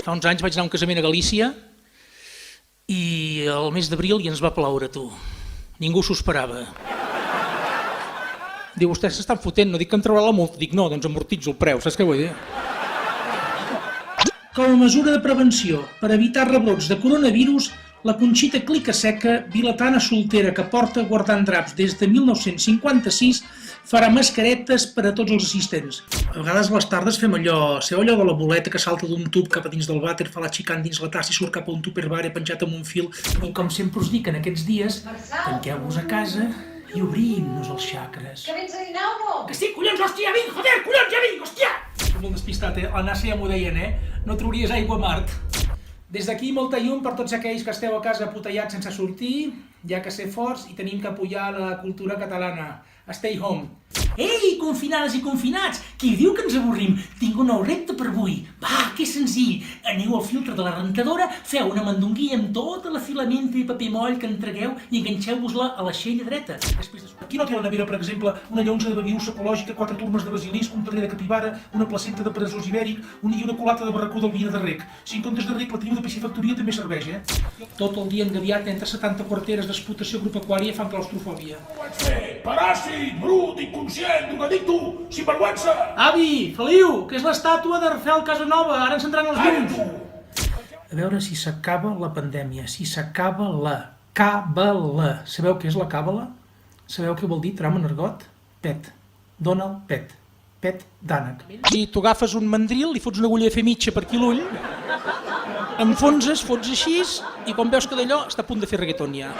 Fa uns anys vaig anar a un casament a Galícia i al mes d'abril i ens va ploure, tu. Ningú s'ho esperava. Diu, vostès s'estan fotent, no dic que em traurà la multa. Dic, no, doncs amortitzo el preu, saps què vull dir? Com a mesura de prevenció per evitar rebrots de coronavirus, la Conxita Clicaseca, vilatana soltera que porta guardant draps des de 1956, farà mascaretes per a tots els assistents. A vegades a les tardes fem allò, allò de la boleta que salta d'un tub cap a dins del vàter, fa la xicant dins la tassa i surt cap a un tupperware penjat amb un fil. I com sempre us dic en aquests dies, tanqueu-vos a casa i obrim-nos els xacres. Que vens a dinar o no? Que sí, collons, hòstia, ja vinc, joder, collons, ja vinc, hòstia! Soc molt despistat, La Nàcia ja m'ho deien, No trauries aigua a Mart. Des d'aquí, molta llum per tots aquells que esteu a casa apotellats sense sortir, ja que ser forts i tenim que apoyar la cultura catalana. Stay home. Ei, confinades i confinats! Qui diu que ens avorrim? Tinc un nou repte per avui. Va, que senzill! Aneu al filtre de la rentadora, feu una mandonguilla amb tota la filamenta i paper moll que entregueu i enganxeu-vos-la a l'aixella dreta. Aquí no té la nevera, per exemple, una llonza de babius ecològica, 4 turmes de basilisc, un pedrer de capibara, una placenta de presós ibèric i una culata de barracó del vina de rec. Si en comptes de rec la teniu de piscifactoria també serveix, Tot el dia engaviat entre 70 quarteres d'explotació agropecuària fan claustrofòbia. Paràsit, brut, inconscient, drogadicto, sinvergüenza! Avi, Feliu, que és l'estàtua de Rafael Casanova, ara encendran els llums. A veure si s'acaba la pandèmia, si s'acaba la càbala. Sabeu què és la càbala? Sabeu què vol dir tram en argot? Pet. Dona'l pet. Pet d'ànec. Si tu agafes un mandril, li fots una agulla de fer mitja per aquí l'ull, enfonses, fots així, i quan veus que d'allò està a punt de fer reggaeton ja.